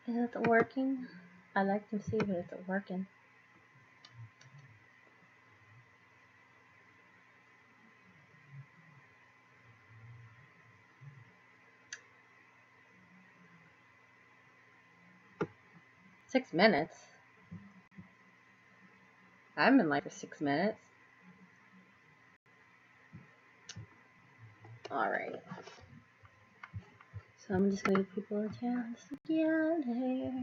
Is it working? I like to see if it's working. Six minutes? I've been live for 6 minutes. Alright. So I'm just gonna give people a chance to get out here.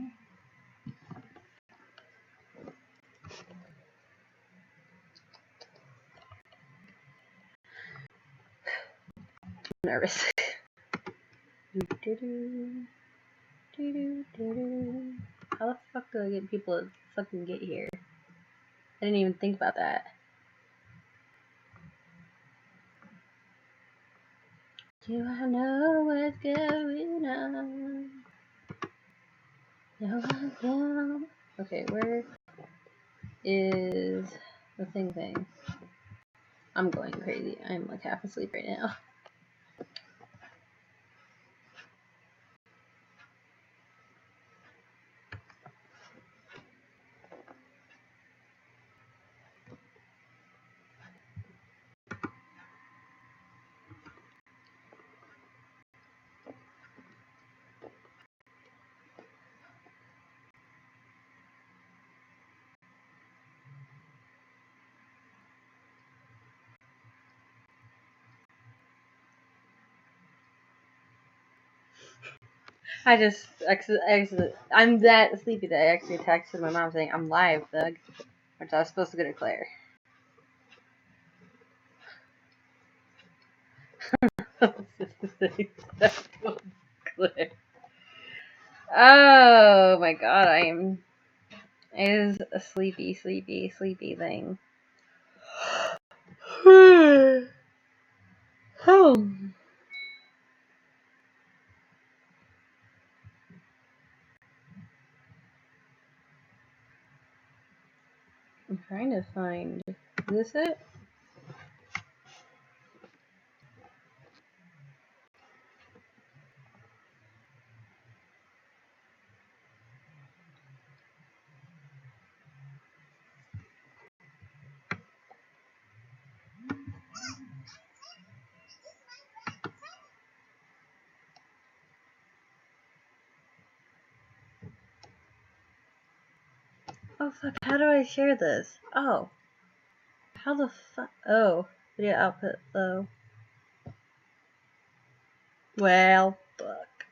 I'm nervous. How the fuck do I get people to fucking get here? I didn't even think about that. Do I know what's going on? No, I don't. Okay, where is the thing? I'm going crazy. I'm like half asleep right now. I just I'm that sleepy that I actually texted my mom saying I'm live, Doug, which I was supposed to go to Claire. Oh my god, I am. It is a sleepy thing. Oh. I'm trying to find. Is this it? Oh fuck, how do I share this? Oh. How the fuck? Oh. Video output low. Well, fuck.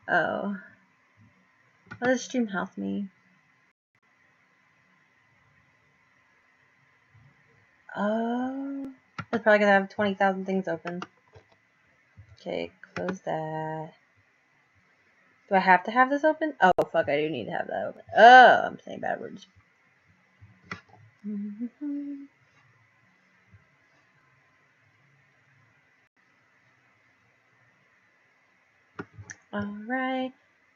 Oh. What does stream health mean? Oh. It's probably gonna have 20,000 things open. Okay, close that. Do I have to have this open? Oh, fuck, I do need to have that open. Oh, I'm saying bad words. Alright,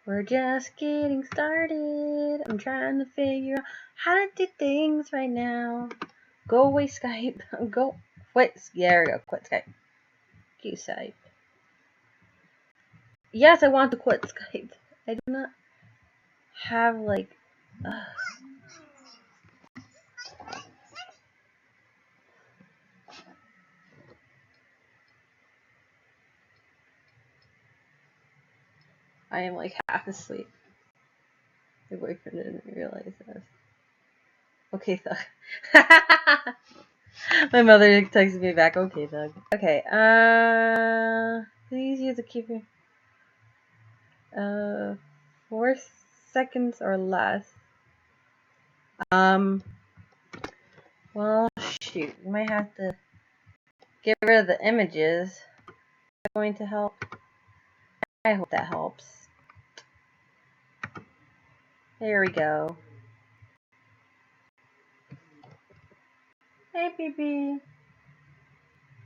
we're just getting started. I'm trying to figure out how to do things right now. Go away, Skype. Go. Quit. Yeah, there we go. Quit Skype. Q Skype. Yes, I want to quit Skype. I do not have, like... I am, like, half asleep. My boyfriend didn't realize this. Okay, Thug. My mother texted me back. Okay, Thug. Okay, please use a keeper. 4 seconds or less. Well, shoot. You might have to get rid of the images. Is that going to help? I hope that helps. There we go. Hey, BB.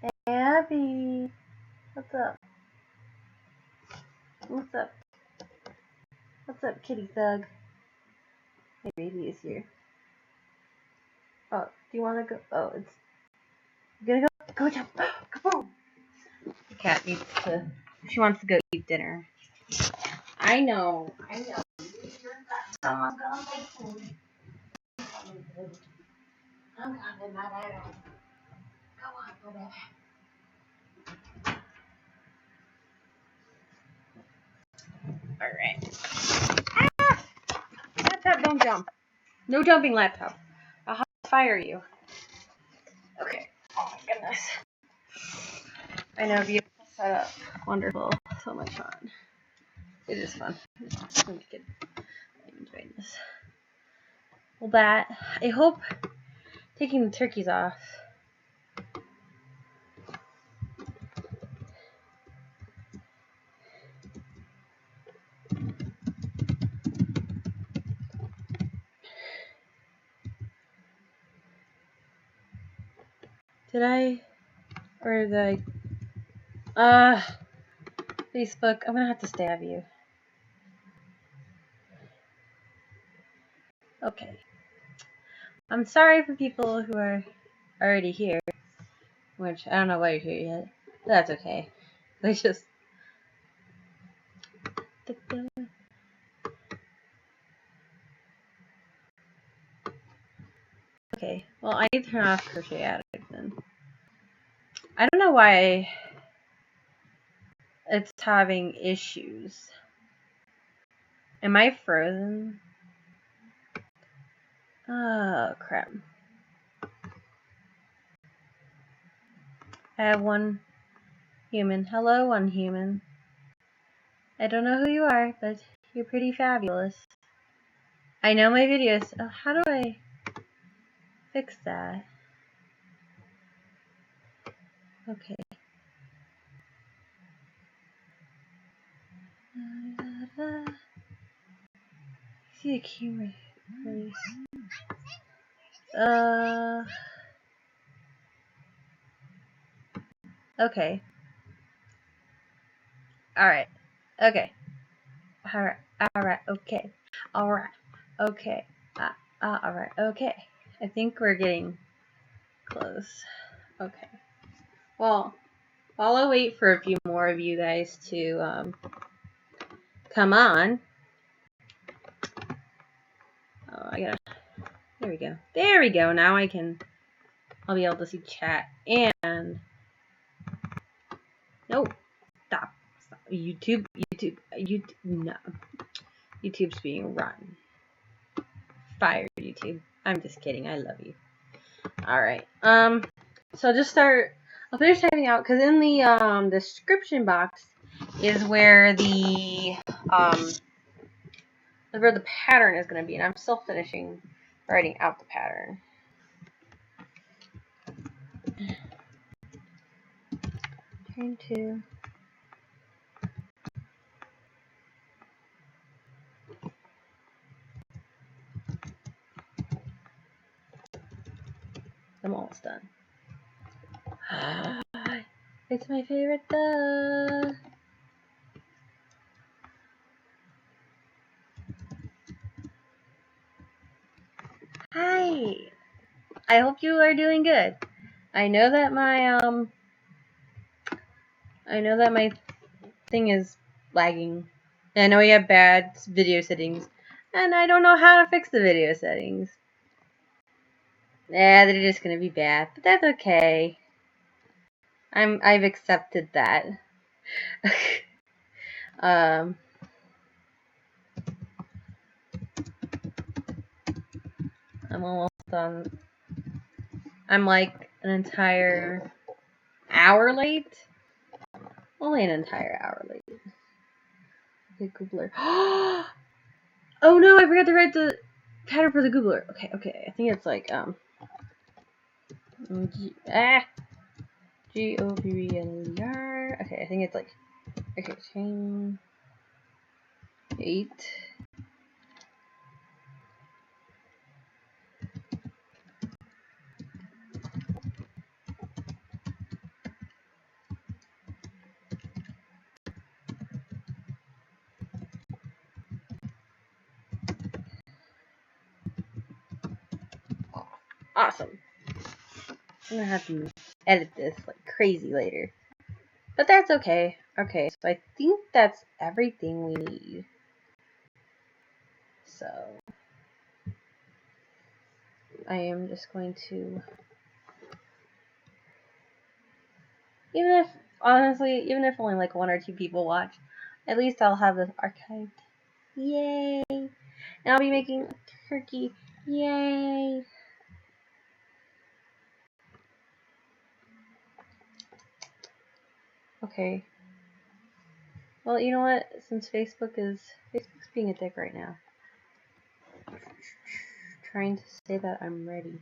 Hey, Abby. What's up? What's up? What's up, kitty thug? My baby is here. Oh, do you want to go? Oh, it's... You gonna go? Go, jump. Come on. The cat needs to... She wants to go eat dinner. I know. Someone's gonna make food. I'm coming, my baby. Come on, my baby. Alright. Ah! Laptop, don't jump. No jumping, laptop. I'll fire you. Okay. Oh my goodness. I know, beautiful setup. Wonderful. So much fun. It is fun. I'm enjoying this. Well, I hope taking the turkeys off. Did I? Or did I? Facebook, I'm gonna have to stab you. Okay. I'm sorry for people who are already here. Which, I don't know why you're here yet. But that's okay. They just... Okay. Well, I need to turn off Crochet Addict then. I don't know why it's having issues. Am I frozen? Oh, crap. I have one human. Hello, one human. I don't know who you are, but you're pretty fabulous. I know my videos. Oh, how do I fix that? Okay. See the camera, please. Okay. Alright. Okay. Alright. Okay. Alright. Okay. Alright. Okay. I think we're getting close. Okay. Well, while I wait for a few more of you guys to come on. Oh, I gotta. There we go. There we go. Now I'll be able to see chat and. Nope. Stop. YouTube. No. YouTube's being run. Fire YouTube. I'm just kidding. I love you. Alright. So I'll just start. I'll finish typing out because in the description box is where the pattern is going to be, and I'm still finishing writing out the pattern. Turn to. I'm almost done. It's my favorite duh. Hi. I hope you are doing good. I know that my thing is lagging. I know we have bad video settings, and I don't know how to fix the video settings. Yeah, they're just gonna be bad, but that's okay. I've accepted that. I'm almost done. I'm like an entire hour late. Only an entire hour late. Okay, Goobler. Oh no, I forgot to write the pattern for the Goobler. Okay. I think it's like G-O-B-B-L-E-R. Okay, I think it's like chain 8. Awesome. I'm gonna have to edit this like crazy later. But that's okay. Okay, so I think that's everything we need. So I am just going to, even if only like 1 or 2 people watch, at least I'll have this archived. Yay! And I'll be making a turkey. Yay! Okay. Well, you know what? Since Facebook's being a dick right now. Trying to say that I'm ready.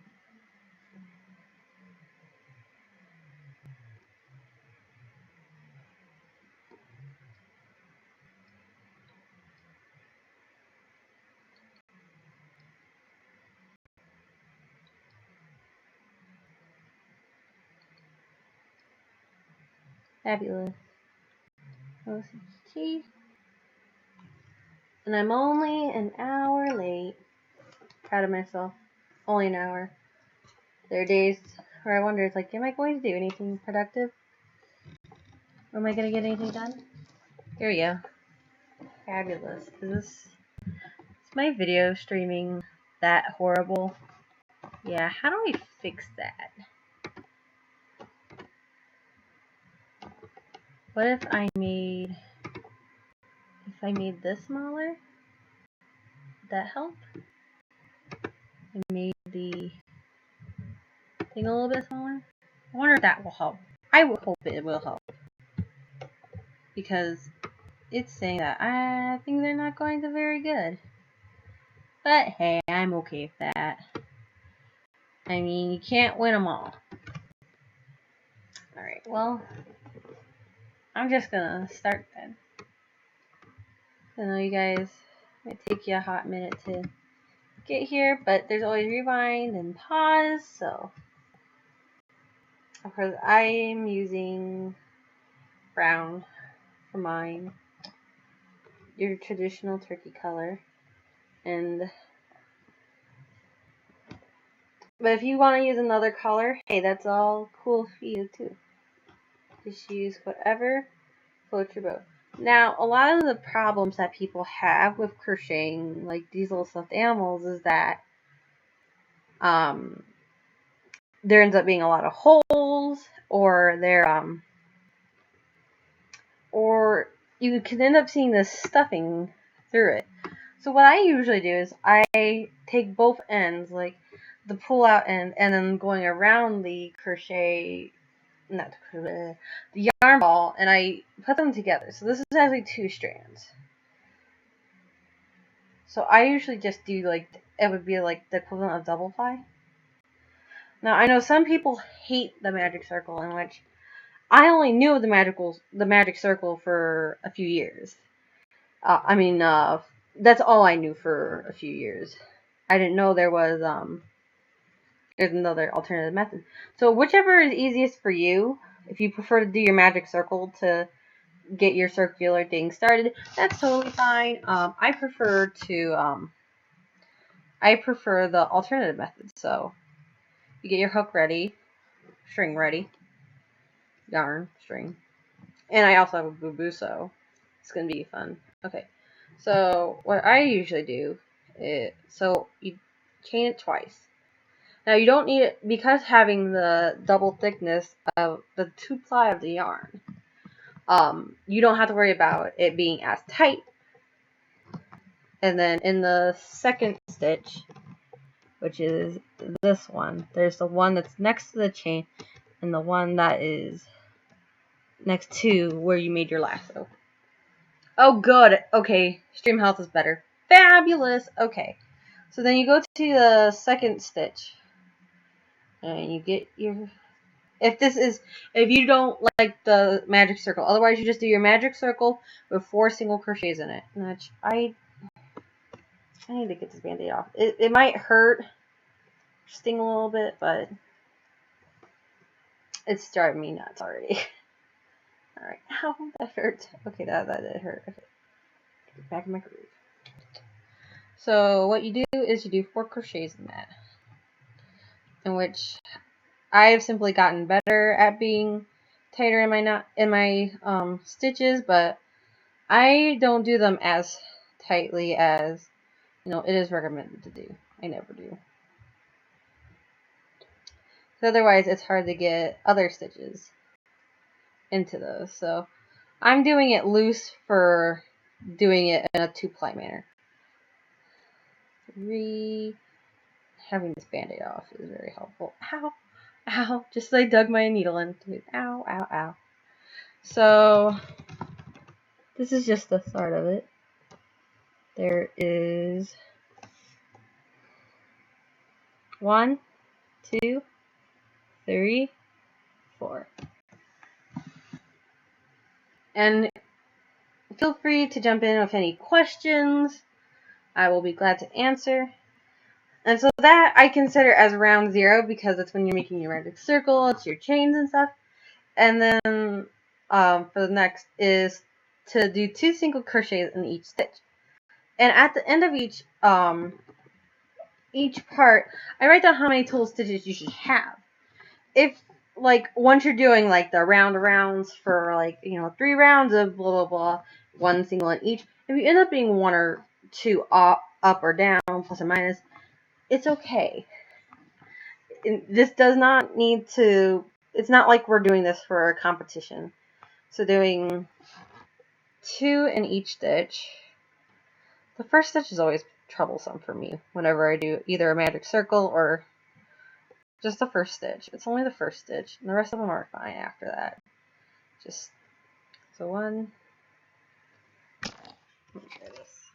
Fabulous. OCT. And I'm only an hour late. Proud of myself. Only an hour. There are days where I wonder, it's like, am I going to do anything productive? Am I going to get anything done? Here we go. Fabulous. Is my video streaming that horrible? Yeah, how do I fix that? What if I made this smaller? Would that help? I made the thing a little bit smaller. I wonder if that will help. I would hope it will help. Because it's saying that I think they're not going so very good. But hey, I'm okay with that. I mean, you can't win them all. Alright, well, I'm just gonna start then. I know you guys might take you a hot minute to get here, but there's always rewind and pause, so of course I'm using brown for mine, your traditional turkey color, but if you want to use another color, hey, that's all cool for you too. Just use whatever floats your boat. Now, a lot of the problems that people have with crocheting, like these little stuffed animals, is that there ends up being a lot of holes, or you can end up seeing this stuffing through it. So what I usually do is I take both ends, like the pull out end, and then going around the the yarn ball, and I put them together. So this is actually 2 strands. So I usually just do it would be like the equivalent of double ply. Now I know some people hate the magic circle, in which I only knew the magic circle for a few years. That's all I knew for a few years. I didn't know there's another alternative method. So whichever is easiest for you, if you prefer to do your magic circle to get your circular thing started, that's totally fine. I prefer the alternative method. So you get your hook ready, string ready, yarn, string, and I also have a boo-boo, so it's gonna be fun. Okay, so what I usually do is, so you chain it twice. Now you don't need it, because having the double thickness of the 2-ply of the yarn, you don't have to worry about it being as tight. And then in the second stitch, which is this one, there's the one that's next to the chain and the one that is next to where you made your lasso. Oh, good. Okay, stream health is better. Fabulous. Okay, so then you go to the second stitch and you get your, if you don't like the magic circle, otherwise you just do your magic circle with 4 single crochets in it. Which I need to get this band-aid off. It might hurt, sting a little bit, but it's driving me nuts already. Alright, ow, that hurt. Okay, that did hurt. Okay, get back in my groove. So what you do is you do 4 crochets in that, in which I have simply gotten better at being tighter in my stitches, but I don't do them as tightly as You know, it is recommended to do. I never do. Otherwise, it's hard to get other stitches into those. So I'm doing it loose for doing it in a 2-ply manner. 3. Having this band-aid off is very helpful. Ow! Ow! Just I dug my needle into it. Ow! Ow! Ow! So this is just the start of it. There is 1, 2, 3, 4. And feel free to jump in with any questions. I will be glad to answer. And so that I consider as round 0 because it's when you're making your magic circle, it's your chains and stuff. And then for the next is to do 2 single crochets in each stitch. And at the end of each part, I write down how many total stitches you should have. If like once you're doing like the rounds for like 3 rounds of blah blah blah, 1 single in each, if you end up being 1 or 2 up or down, plus or minus, it's okay. This does not need to. It's not like we're doing this for a competition. So doing 2 in each stitch. The first stitch is always troublesome for me whenever I do either a magic circle or just the first stitch. It's only the first stitch, and the rest of them are fine after that. Just so 1. Let me try this.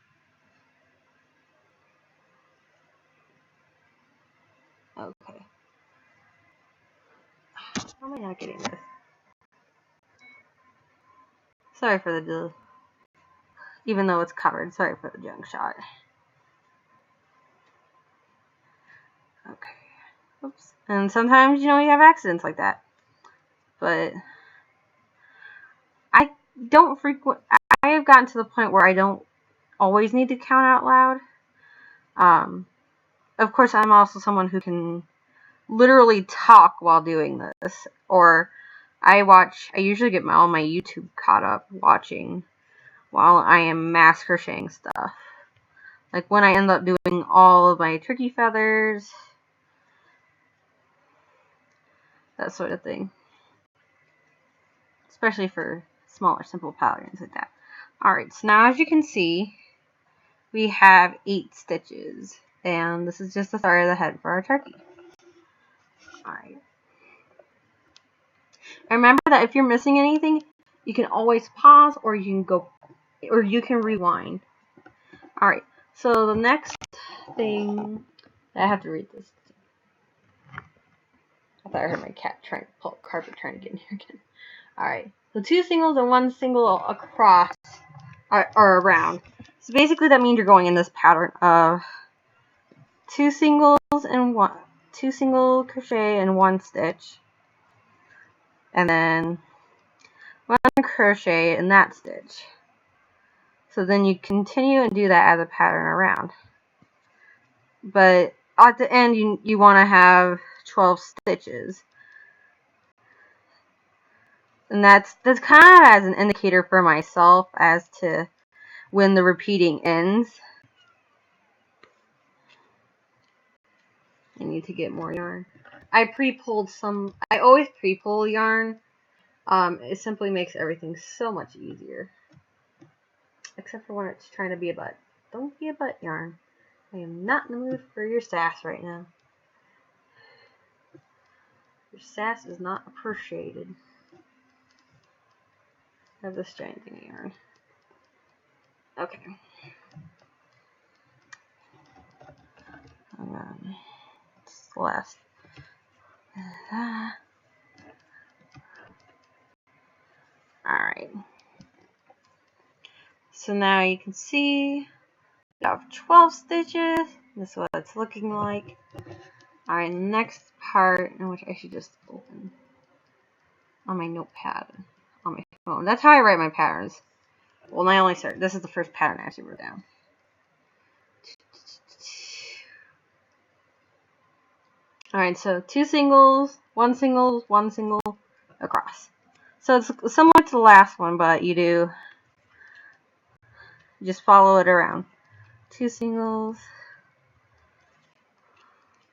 Okay. How am I not getting this? Sorry for the even though it's covered. Sorry for the junk shot. Okay. Oops. And sometimes, you have accidents like that. But I have gotten to the point where I don't always need to count out loud. Of course, I'm also someone who can literally talk while doing this. Or I usually get all my YouTube caught up watching while I am mass crocheting stuff. Like when I end up doing all of my turkey feathers, that sort of thing. Especially for smaller, simple patterns like that. Alright, so now as you can see, we have 8 stitches. And this is just the start of the head for our turkey. Alright. And remember that if you're missing anything, you can always pause or you can rewind. Alright, so the next thing, I have to read this. I thought I heard my cat trying to pull a carpet trying to get in here again. Alright, so 2 singles and 1 single across or around. So basically that means you're going in this pattern of 2 singles and 2 single crochet and 1 stitch. And then 1 crochet in that stitch. So then you continue and do that as a pattern around. But at the end, you want to have 12 stitches. And that's kind of as an indicator for myself as to when the repeating ends. I need to get more yarn. I always pre-pull yarn. It simply makes everything so much easier. Except for when it's trying to be a butt. Don't be a butt, yarn. I am not in the mood for your sass right now. Your sass is not appreciated. I have this giant thing of yarn. Okay. And then it's the last. Alright. So now you can see we have 12 stitches. This is what it's looking like. Alright, next part, which I should just open on my notepad on my phone. That's how I write my patterns. Well, I only started. This is the first pattern I actually wrote down. Alright, so 2 singles, 1 single, 1 single across. So it's similar to the last one, but you just follow it around. 2 singles,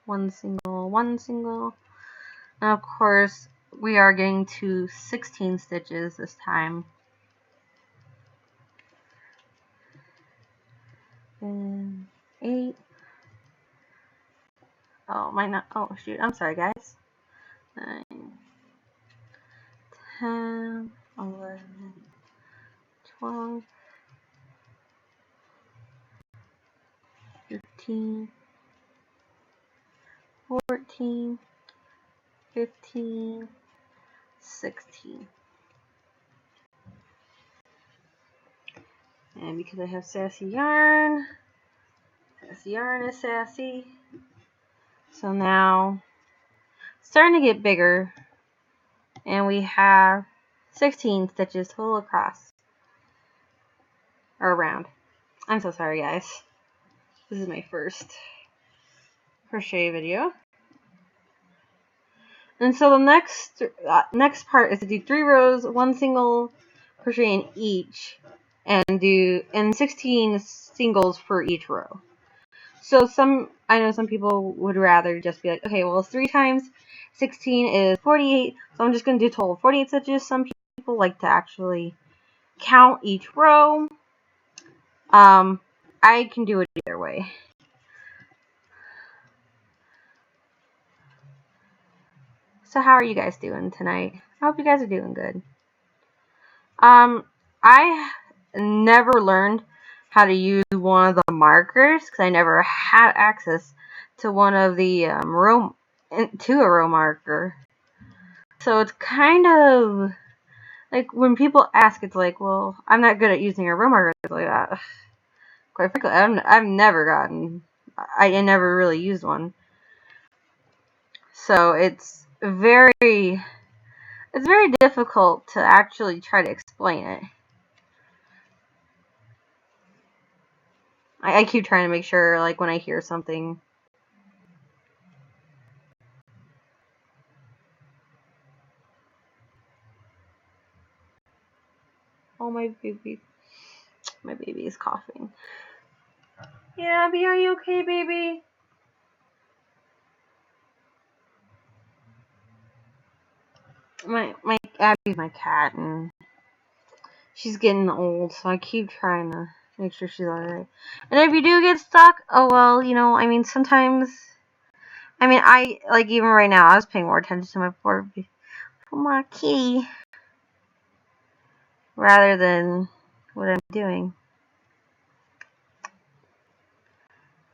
1 single, 1 single. And of course, we are getting to 16 stitches this time. And 8. Oh, might not. Oh, shoot. I'm sorry, guys. 9, 10, 11, 12, 13, 14, 15, 16. And because I have sassy yarn is sassy. So now, it's starting to get bigger. And we have 16 stitches total across. Or around. I'm so sorry, guys. This is my first crochet video. And so the next part is to do 3 rows, 1 single crochet in each, and 16 singles for each row. So I know some people would rather just be like, okay, well, 3 times 16 is 48, so I'm just going to do total 48 stitches. Some people like to actually count each row. I can do it either way. So how are you guys doing tonight? I hope you guys are doing good. I never learned how to use one of the markers because I never had access to one of the a row marker. So it's kind of like when people ask, it's like, well, I'm not good at using a row marker. It's like that. Quite frankly, I've never gotten. I never really used one. So it's very difficult to actually try to explain it. I keep trying to make sure, like, when I hear something. Oh, my baby is coughing. Yeah, Abby, are you okay, baby? My Abby's my cat, and she's getting old, so I keep trying to make sure she's alright. And if you do get stuck, oh well, you know, I mean, sometimes, I, like, even right now, I was paying more attention to my poor kitty, rather than what I'm doing.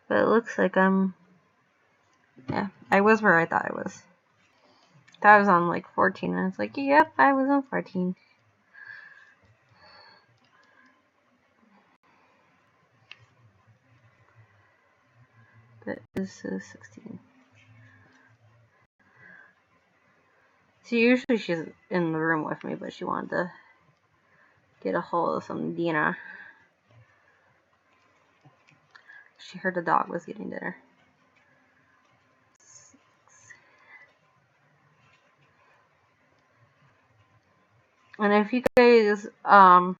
But it looks like yeah, I was where I thought I was. I was on, like, 14, and it's like, yep, I was on 14. But this is 16. So usually she's in the room with me, but she wanted to get a hold of some Dina. She heard the dog was getting dinner. 6. And if you guys are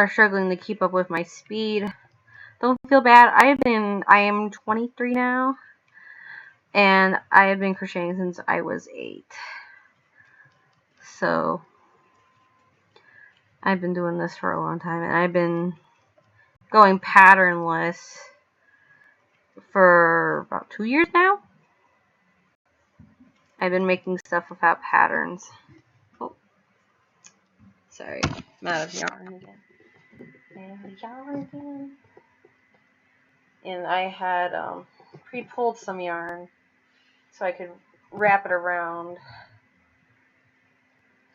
struggling to keep up with my speed, don't feel bad. I am 23 now, and I have been crocheting since I was 8. So I've been doing this for a long time, and I've been going patternless for about 2 years now. I've been making stuff without patterns. Oh, sorry, I'm out of yarn again. And I had pre-pulled some yarn so I could wrap it around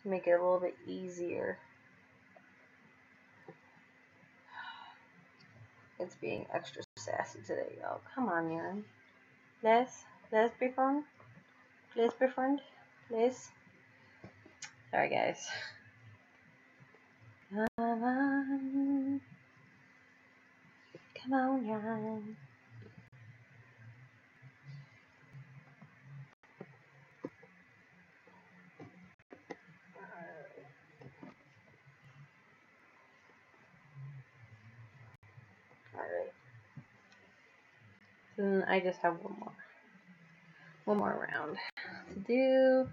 to make it a little bit easier. It's being extra sassy today, y'all. Come on, yarn. Let's be fun. Let's be friend. Let's. Sorry, guys. Come on, yarn. Alright. So then I just have one more round to do.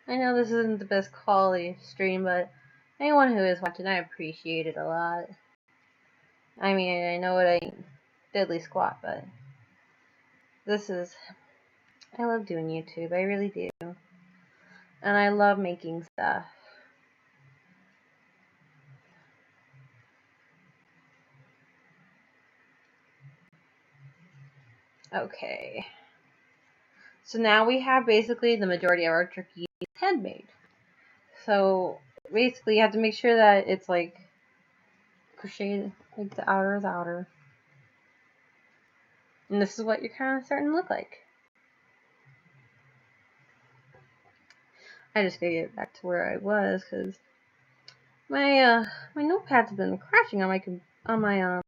I know this isn't the best quality stream, but anyone who is watching, I appreciate it a lot. I mean, I know it ain't diddly squat, but I love doing YouTube, I really do. And I love making stuff. Okay. So now we have basically the majority of our turkey head made. So basically you have to make sure that it's like crocheted, like the outer is outer. And this is what you're kind of starting to look like. I just gotta get back to where I was because my notepad's been crashing on my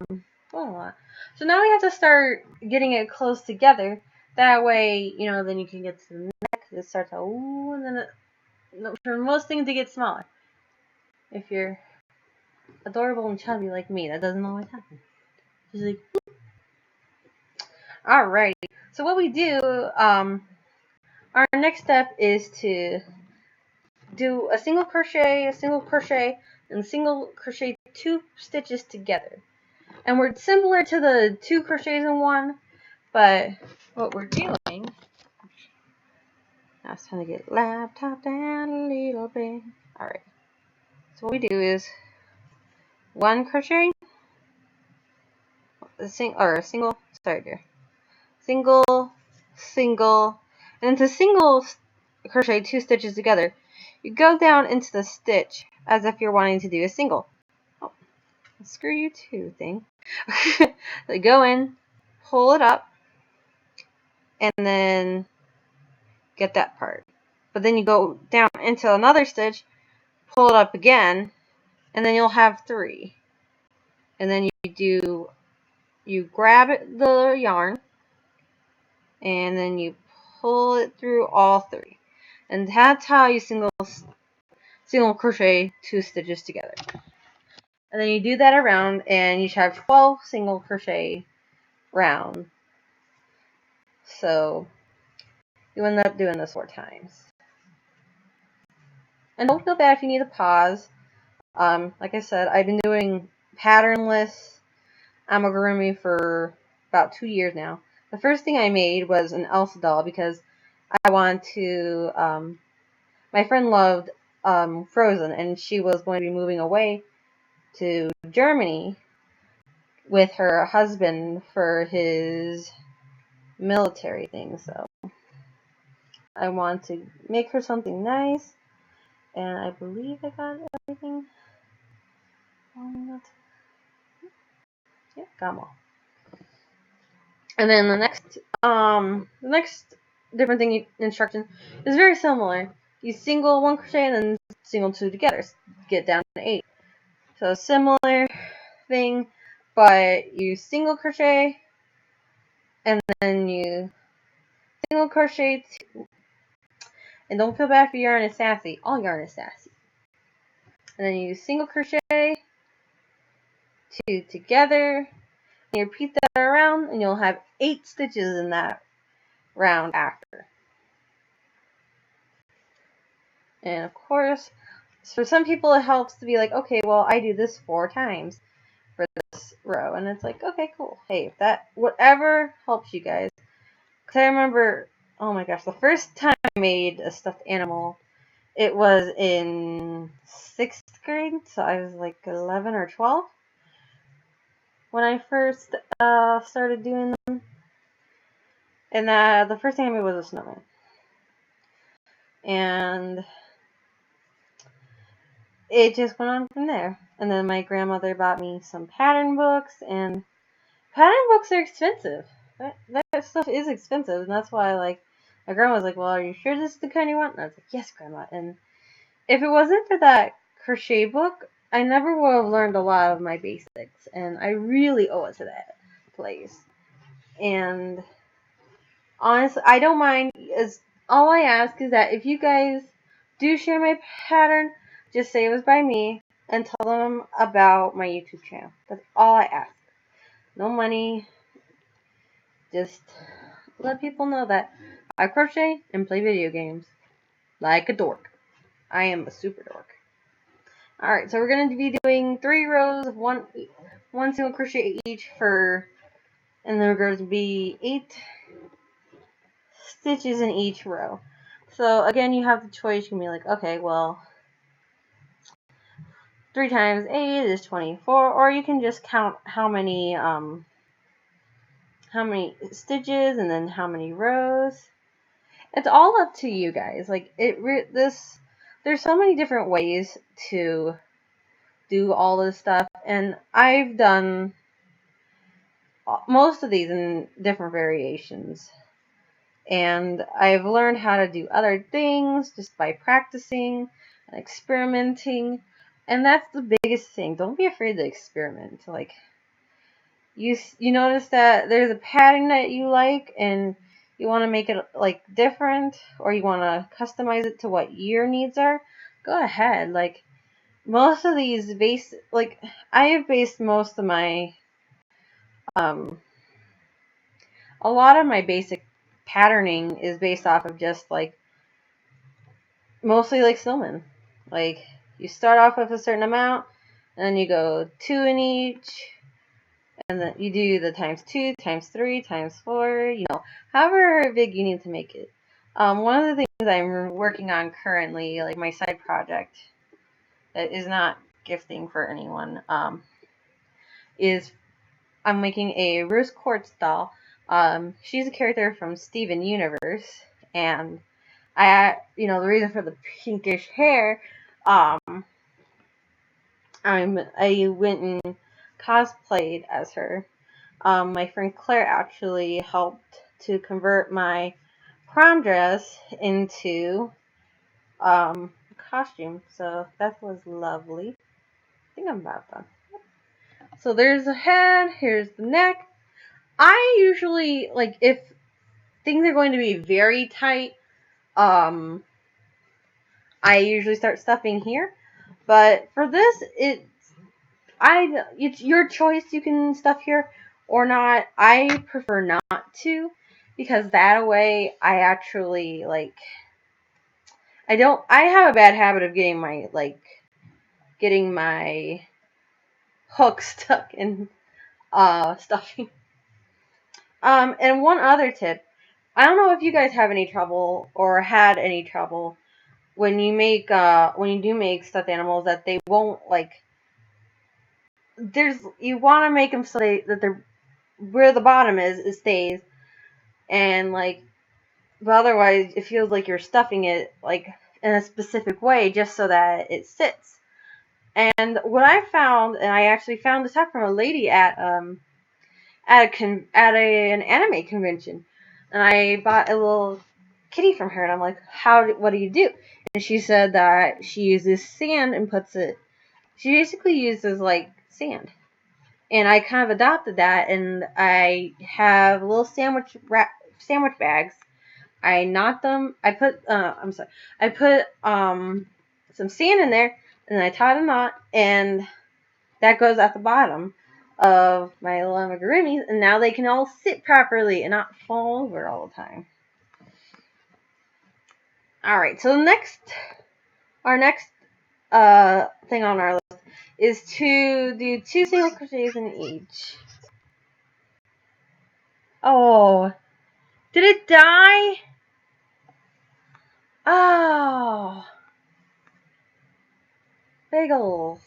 phone a lot. So now we have to start getting it close together. That way, then you can get to the neck. It starts to and then for most things to get smaller. If you're adorable and chubby like me, that doesn't always happen. She's like, alrighty. So what we do, our next step is to do a single crochet, and single crochet 2 stitches together. And we're similar to the 2 crochets in 1, but what we're doing, now it's time to get laptop down a little bit. Alright, so what we do is 1 crochet, single, and it's a single crochet 2 stitches together. You go down into the stitch as if you're wanting to do a single. Oh, screw you too, thing. So go in, pull it up, and then get that part. But then you go down into another stitch, pull it up again, and then you'll have 3. And then you grab the yarn, and then you pull it through all 3. And that's how you single crochet 2 stitches together. And then you do that around, and you should have 12 single crochet round. So you end up doing this 4 times. And don't feel bad if you need to pause. Like I said, I've been doing patternless amigurumi for about 2 years now. The first thing I made was an Elsa doll because I want to. My friend loved Frozen, and she was going to be moving away to Germany with her husband for his military thing. So I want to make her something nice, and I believe I got everything. Yeah, got them all. And then the next different thing instruction is very similar. You single 1 crochet and then single 2 together. Get down to 8. So similar thing, but you single crochet and then you single crochet 2. And don't feel bad if your yarn is sassy. All yarn is sassy. And then you single crochet 2 together. And you repeat that around, and you'll have 8 stitches in that round after. And of course, for some people it helps to be like, okay, well, I do this 4 times for this row. And it's like, okay, cool. Hey, whatever helps you guys. Because I remember, oh my gosh, the first time I made a stuffed animal, it was in 6th grade. So I was like 11 or 12 when I first started doing them. And the first thing I made was a snowman. And it just went on from there. And then my grandmother bought me some pattern books, and pattern books are expensive. That stuff is expensive, and that's why, like, my grandma was like, well, are you sure this is the kind you want? And I was like, yes, Grandma. And if it wasn't for that crochet book, I never would have learned a lot of my basics, and I really owe it to that. place. And honestly, I don't mind. All I ask is that if you guys do share my pattern, just say it was by me and tell them about my YouTube channel. That's all I ask. No money. Just let people know that I crochet and play video games like a dork. I am a super dork. Alright, so we're going to be doing 3 rows of one single crochet each and there are going to be 8 stitches in each row. So again, you have the choice. You can be like, okay, well, 3 times 8 is 24, or you can just count how many stitches and then how many rows. It's all up to you guys. Like there's so many different ways to do all this stuff, and I've done most of these in different variations. And I've learned how to do other things just by practicing and experimenting. And that's the biggest thing. Don't be afraid to experiment. Like, you notice that there's a pattern that you like and you want to make it like different, or you want to customize it to what your needs are, go ahead. Like, most of these I have based most of my a lot of my basic patterning is based off of just like mostly like snowmen. Like, you start off with a certain amount and then you go 2 in each, and then you do the times 2, times 3, times 4, however big you need to make it. One of the things I'm working on currently, like my side project that is not gifting for anyone, is I'm making a Rose Quartz doll. She's a character from Steven Universe, and the reason for the pinkish hair, I went and cosplayed as her. My friend Claire actually helped to convert my prom dress into a costume, so that was lovely. I think I'm about done. So there's the head, here's the neck. I usually, like, if things are going to be very tight, I usually start stuffing here. But for this, it's your choice. You can stuff here or not. I prefer not to, because that way I actually, like, I have a bad habit of getting my hook stuck in stuffing. And one other tip, I don't know if you guys have any trouble or had any trouble when you do make stuffed animals, that they won't, like, you want to make them so that they're where the bottom is, it stays, and like, but otherwise it feels like you're stuffing it like in a specific way just so that it sits. And what I found, and I actually found this out from a lady at an anime convention, and I bought a little kitty from her, and I'm like, what do you do? And she said that she uses sand and she basically uses like sand. And I kind of adopted that, and I have little sandwich bags. I knot them. I put some sand in there, and I tied a knot, and that goes at the bottom of my little amigurumis, and now they can all sit properly and not fall over all the time. Alright, so our next thing on our list is to do 2 single crochets in each. Oh, did it die? Oh, bagels.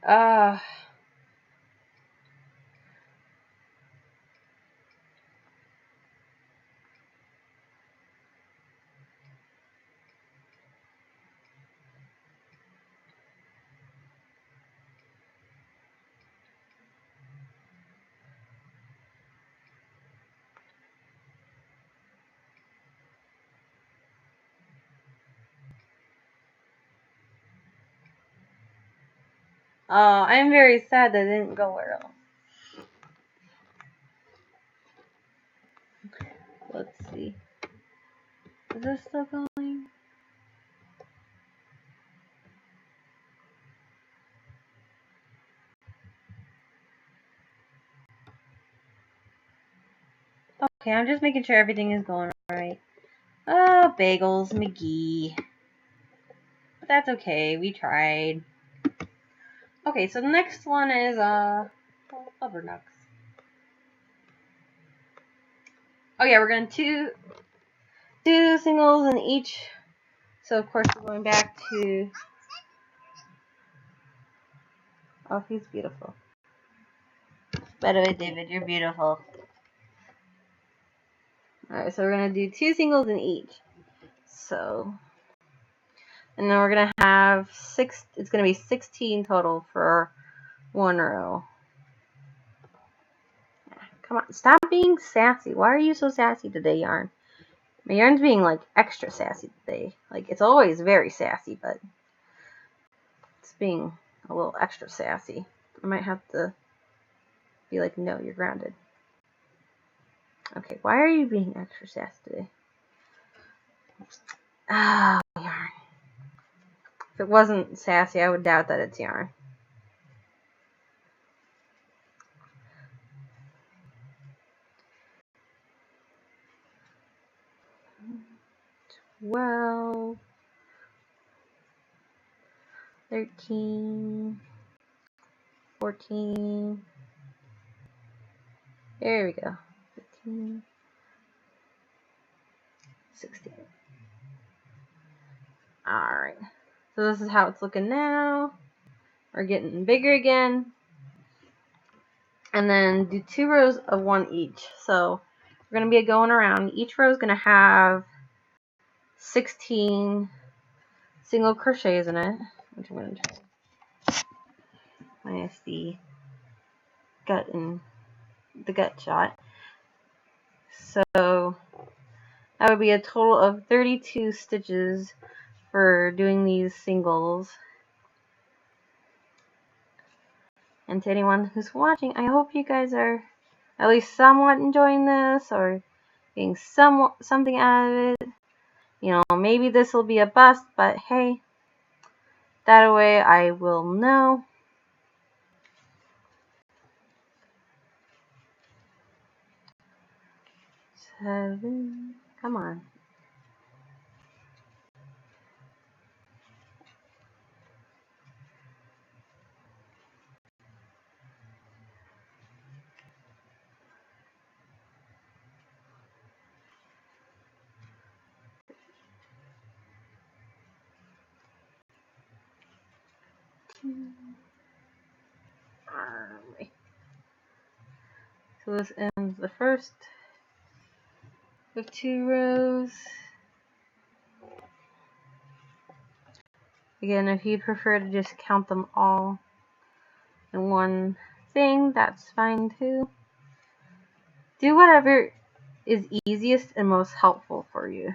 Ah. I'm very sad that it didn't go well. Let's see. Is this still going? Okay, I'm just making sure everything is going alright. Oh, Bagels McGee. But that's okay, we tried. Okay, so the next one is, Flubbernucks. Oh yeah, we're going to two singles in each. So of course we're going back to... Oh, he's beautiful. By the way, David, you're beautiful. Alright, so we're going to do two singles in each. So... And then we're going to have it's going to be 16 total for one row. Come on, stop being sassy. Why are you so sassy today, Yarn? My Yarn's being, like, extra sassy today. Like, it's always very sassy, but it's being a little extra sassy. I might have to be like, no, you're grounded. Okay, why are you being extra sassy today? Ah, Yarn. If it wasn't sassy, I would doubt that it's Yarn. Well, 13, 14. There we go. 15, 16. Alright. So this is how it's looking now. We're getting bigger again. And then do 2 rows of 1 each. So we're going to be going around. Each row is going to have 16 single crochets in it. Which I'm going to try. Minus the gut shot. So that would be a total of 32 stitches for doing these singles. And to anyone who's watching, I hope you guys are at least somewhat enjoying this or getting something out of it. You know, maybe this will be a bust, but hey, that way I will know. Seven, come on. Alright. So this ends the first of 2 rows. Again, if you prefer to just count them all in one thing, that's fine too. Do whatever is easiest and most helpful for you.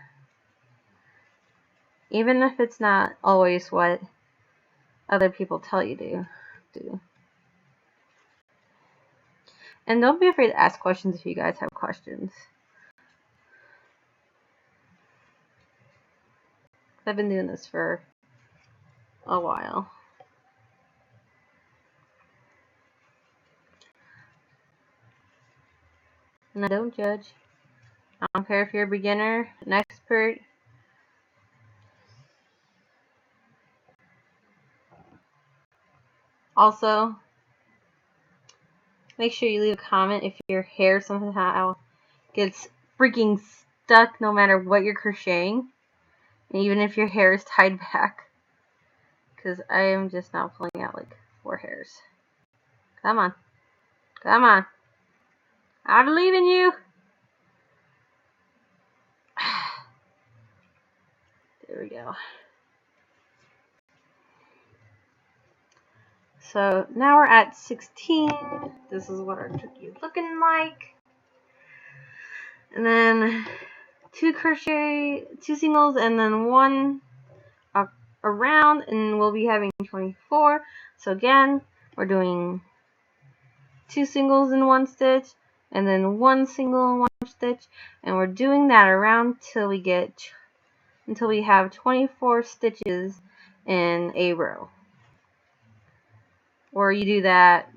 Even if it's not always what other people tell you to do. And don't be afraid to ask questions if you guys have questions. I've been doing this for a while. And I don't judge. I don't care if you're a beginner, an expert. Also, make sure you leave a comment if your hair somehow gets freaking stuck no matter what you're crocheting. And even if your hair is tied back. Because I am just now pulling out like 4 hairs. Come on. Come on. I believe in you. There we go. So now we're at 16. This is what our turkey is looking like. And then 2 singles, and then 1 around, and we'll be having 24. So again, we're doing 2 singles in 1 stitch, and then 1 single in 1 stitch, and we're doing that around until we have 24 stitches in a row. Or you do that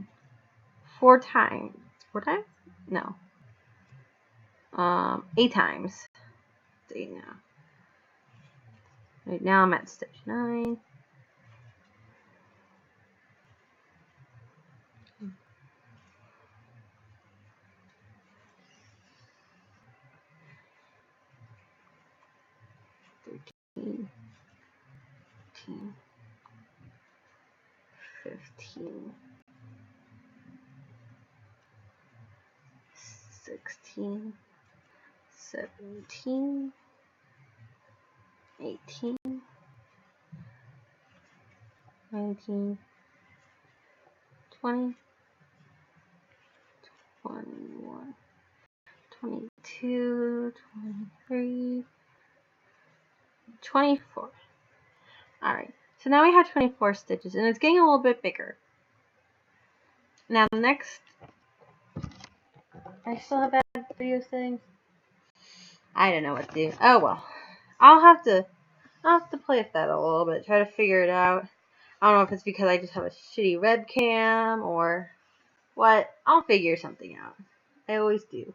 4 times. 4 times? No. 8 times. 8 now. Right now I'm at stitch 9. Fifteen, 16, 17, 18, 19, 20, 21, 22, 23, 24. Alright, so now we have 24 stitches, and it's getting a little bit bigger. Now next, I still have bad video settings. I don't know what to do. Oh well. I'll have to play with that a little bit, try to figure it out. I don't know if it's because I just have a shitty webcam or what. I'll figure something out. I always do.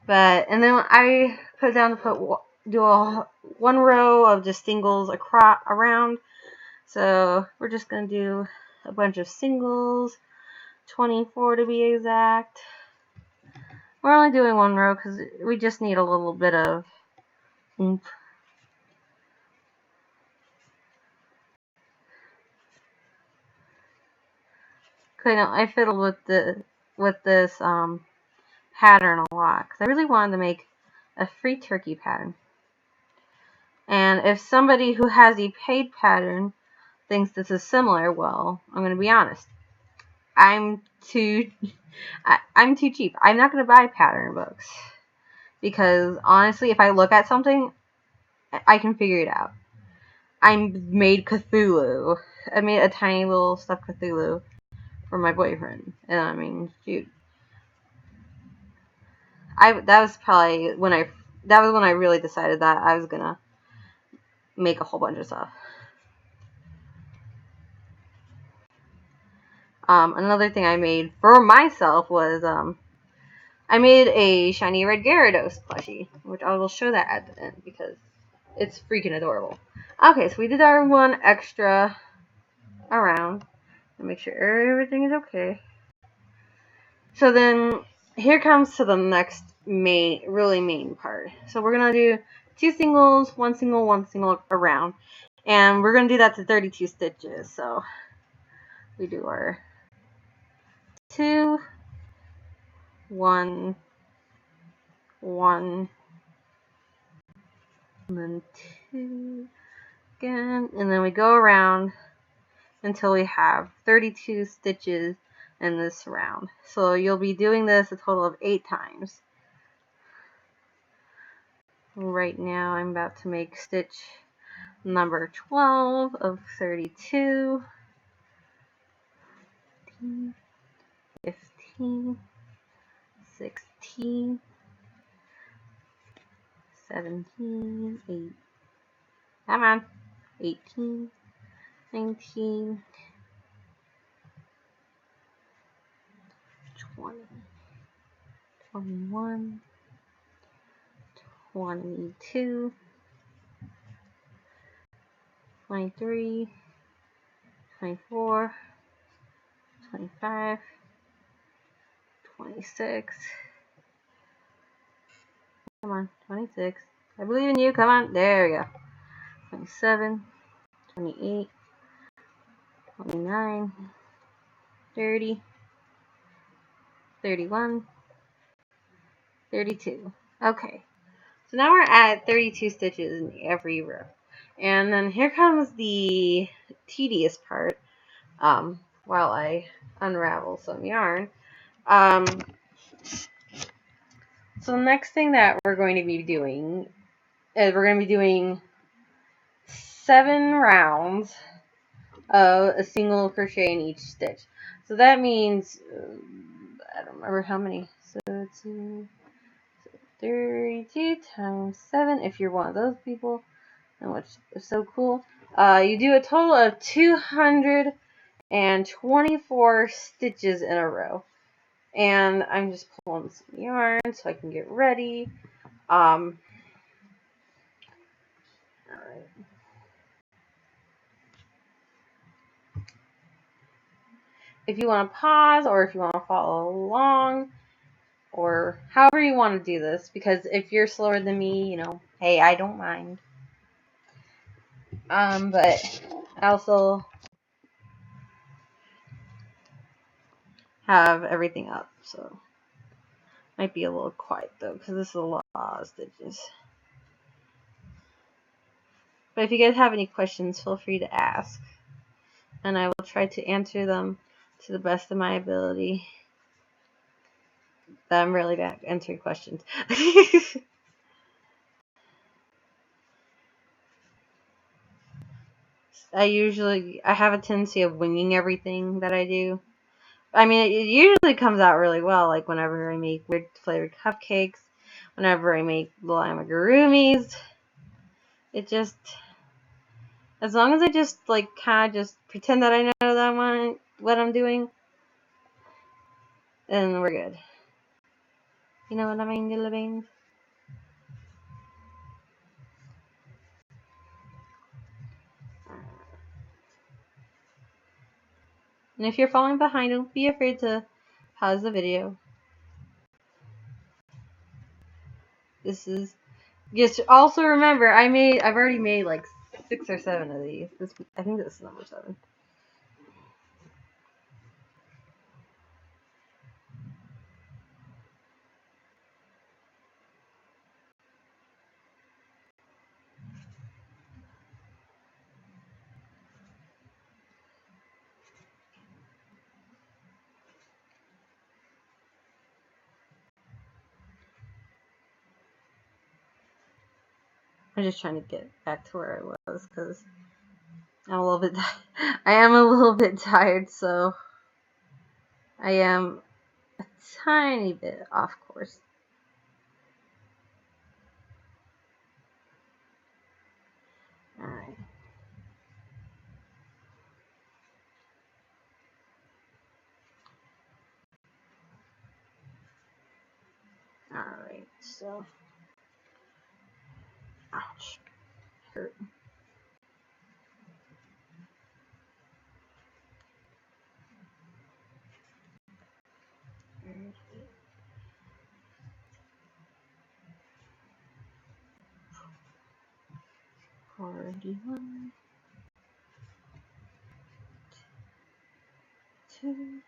And then I put down to do one row of just singles around. So we're just going to do a bunch of singles, 24 to be exact. We're only doing 1 row because we just need a little bit of oomph. I fiddled with this pattern a lot because I really wanted to make a free turkey pattern. And if somebody who has a paid pattern thinks this is similar, well, I'm going to be honest. I'm too cheap. I'm not going to buy pattern books because honestly, if I look at something, I can figure it out. I made Cthulhu. I made a tiny little stuffed Cthulhu for my boyfriend, and I mean, shoot. That was when I really decided that I was gonna make a whole bunch of stuff. Another thing I made for myself was I made a shiny red Gyarados plushie, which I will show that at the end because it's freaking adorable. Okay, so we did our 1 extra around and make sure everything is okay. So then here comes to the next really main part. So we're gonna do 2 singles, 1 single, 1 single around, and we're gonna do that to 32 stitches. So we do our 2, 1, 1, and then 2 again, and then we go around until we have 32 stitches in this round. So you'll be doing this a total of 8 times. Right now I'm about to make stitch number 12 of 32, 15, 16, 17, 8, come on, 18, 19, 20, 21, 22, 23, 24, 25, 26, come on, 26, I believe in you, come on, there we go, 27, 28, 29, 30, 31, 32. Okay, so now we're at 32 stitches in every row. And then here comes the tedious part while I unravel some yarn. So the next thing that we're going to be doing is we're going to be doing 7 rounds of a single crochet in each stitch. So that means, I don't remember how many. So 32 times 7, if you're one of those people, and which is so cool. You do a total of 224 stitches in a row. And I'm just pulling some yarn so I can get ready. Alright. If you want to pause, or if you want to follow along, or however you want to do this, because if you're slower than me, hey, I don't mind. But I also have everything up, so might be a little quiet though, because this is a lot of stitches. But if you guys have any questions, feel free to ask, and I will try to answer them to the best of my ability. I'm really bad at answering questions. I have a tendency of winging everything that I do. I mean, it usually comes out really well, like whenever I make weird flavored cupcakes, whenever I make little amigurumis. It just, as long as I just kind of just pretend that I know that what I'm doing, then we're good. You know what I mean, little beans? And if you're falling behind, don't be afraid to pause the video. This is just also remember I've already made like 6 or 7 of these. I think this is number 7. I'm just trying to get back to where I was because I am a little bit tired, so I am a tiny bit off course. Alright. Alright, so. Ouch. Hurt. $41. 2.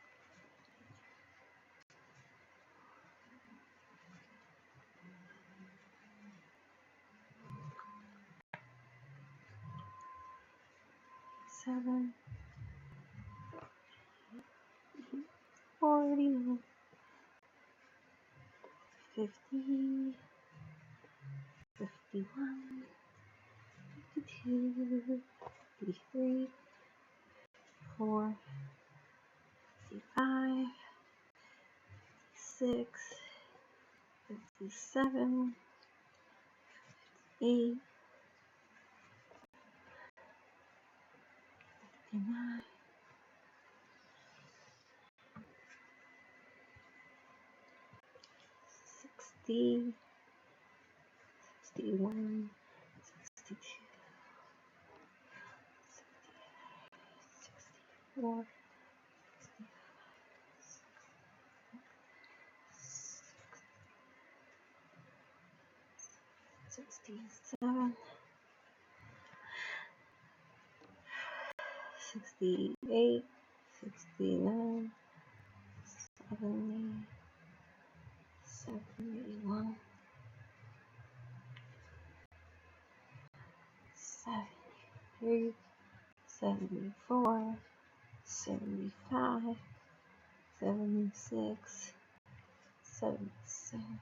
7. 41. 50. 51. 52. 53. 4. 55. 6. 57. 8. 59. 60. 61. 62. 64. 67. 68. 69. 70. 71. 73. 74. 75. 76. 77.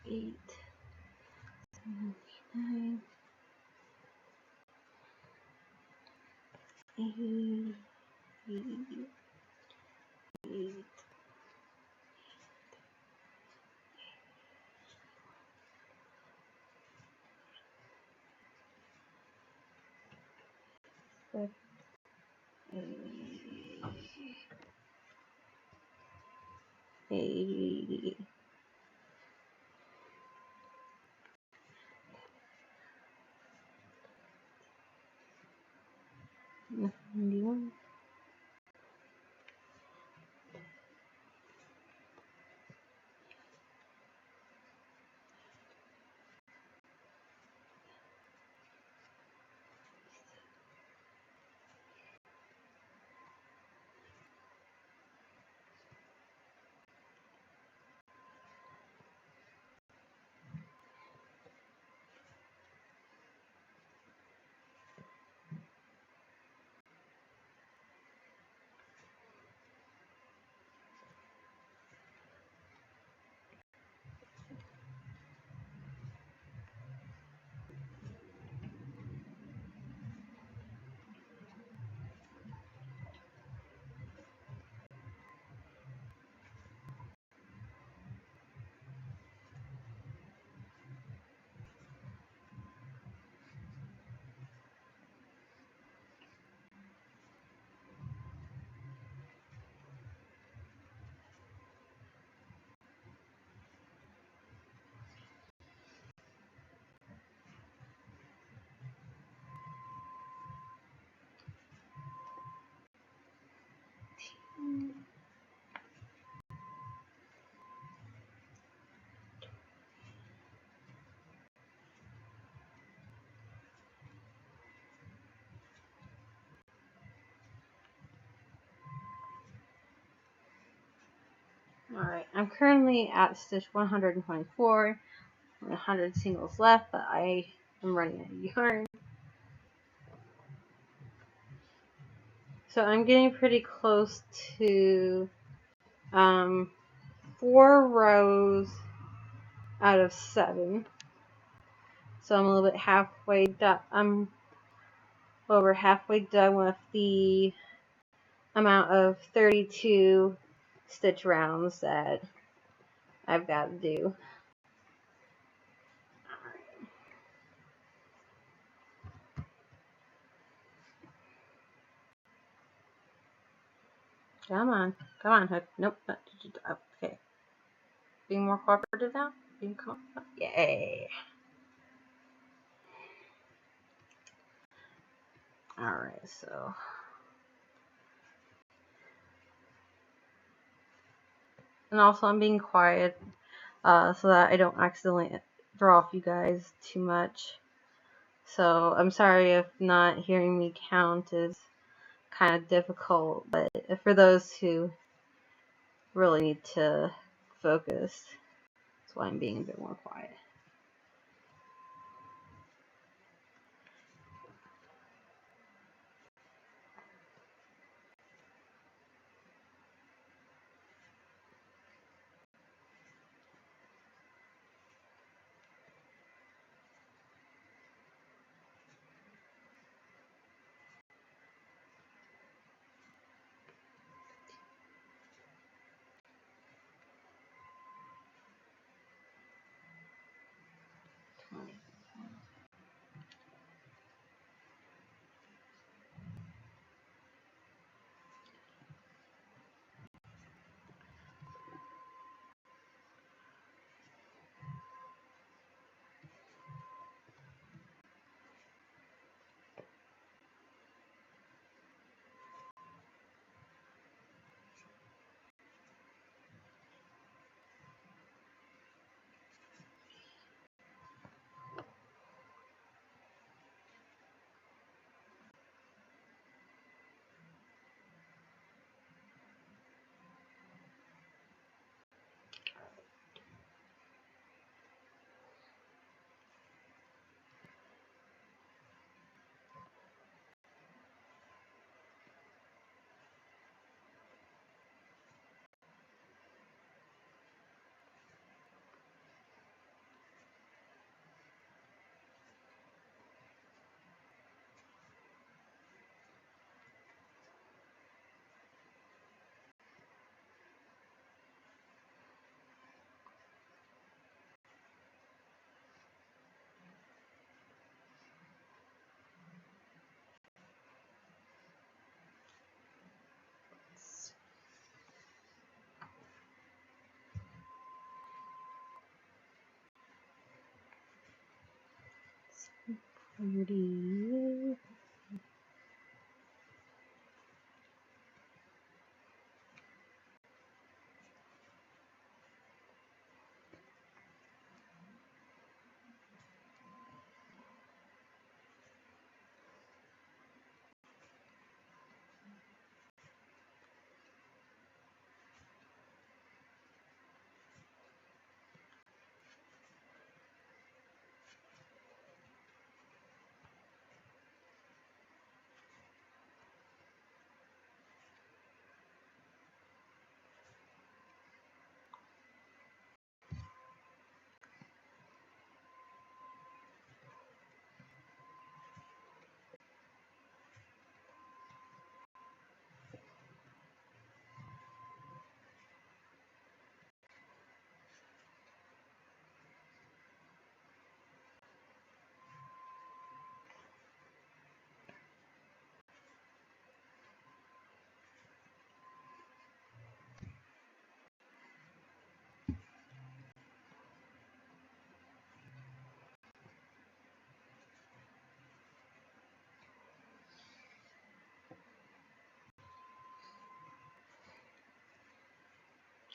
8. 9, 8, 8, 6, 80, 91. Alright, I'm currently at stitch 124, 100 singles left, but I am running out of yarn. So I'm getting pretty close to 4 rows out of 7. So I'm a little bit halfway done. I'm over halfway done with the amount of 32 stitch rounds that I've got to do. Come on, Hook. Nope, not, okay. Being more cooperative now? Yay. Alright, so. And also I'm being quiet so that I don't accidentally throw off you guys too much. So I'm sorry if not hearing me count is kind of difficult, but for those who really need to focus, that's why I'm being a bit more quiet. 30.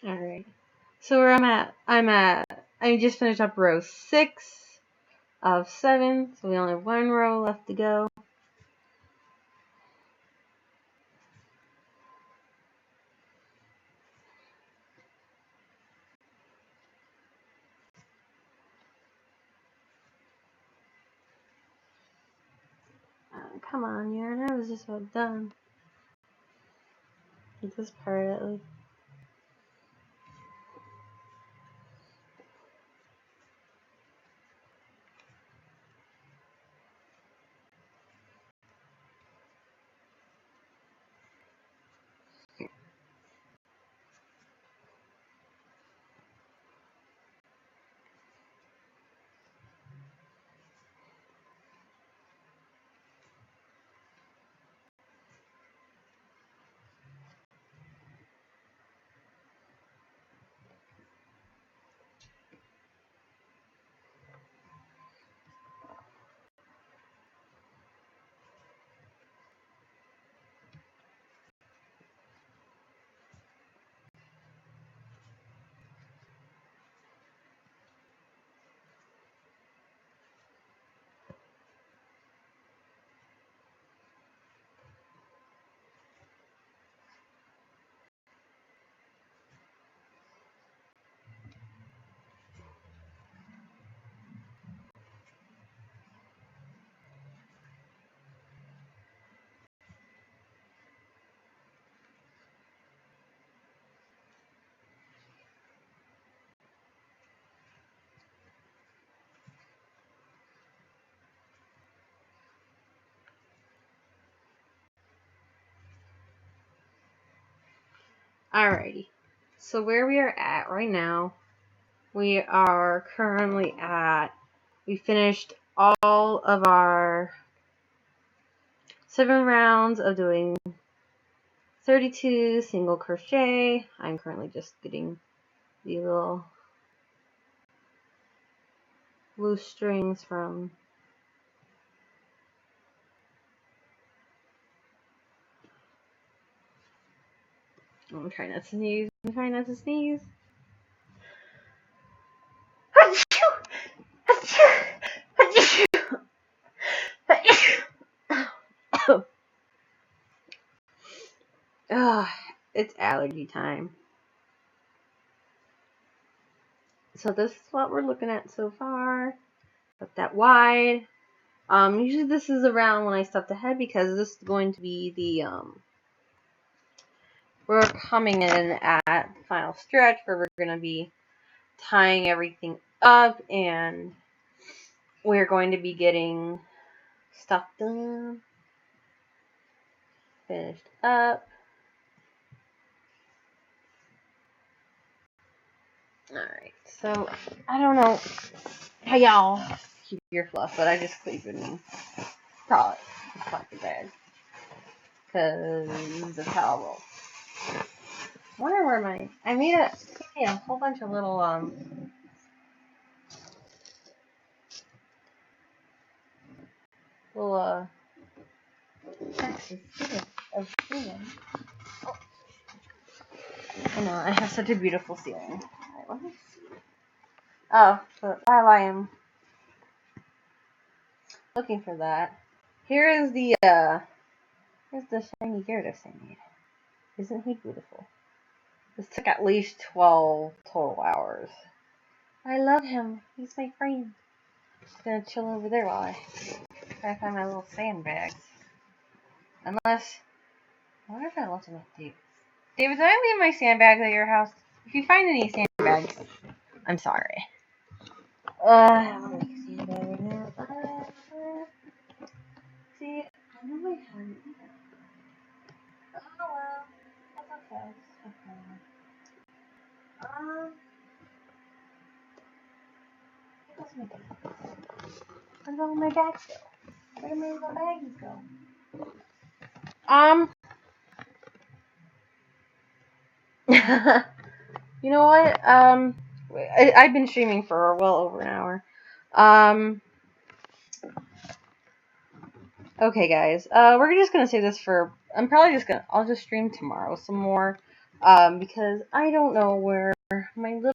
Alright. So where I just finished up row 6 of 7, so we only have 1 row left to go. Come on, yarn, I was just about done with this part at least. Alrighty. So where we are at right now, we are currently at, we finished all of our 7 rounds of doing 32 single crochet. I'm currently just getting the little loose strings from I'm trying not to sneeze. I'm trying not to sneeze. It's allergy time. So this is what we're looking at so far. Put that wide. Usually this is around when I stuff the head because this is going to be the we're coming in at the final stretch where we're going to be tying everything up and we're going to be getting stuff done, finished up. Alright, so I don't know how y'all keep your fluff, but I just sleep in probably a plastic bag because that's how I roll. I wonder where I made a whole bunch of little little Texas of ceiling. I know, I have such a beautiful ceiling. Alright, let me see. Oh, but while I am looking for that, here is here's the shiny Gyarados I made. Isn't he beautiful? This took at least 12 total hours. I love him. He's my friend. Just gonna chill over there while I try to find my little sandbags. Unless, I wonder if I left them with David. David, did I leave my sandbags at your house? If you find any sandbags, I'm sorry. I want to make a sandbag right now. See, I know I haven't either. Oh well, that's okay. It doesn't make any difference. Where did all my bags go? Where did my little baggies go? You know what? I've been streaming for well over an hour. Okay, guys. We're just gonna save this for. I'll just stream tomorrow some more. Because I don't know where my little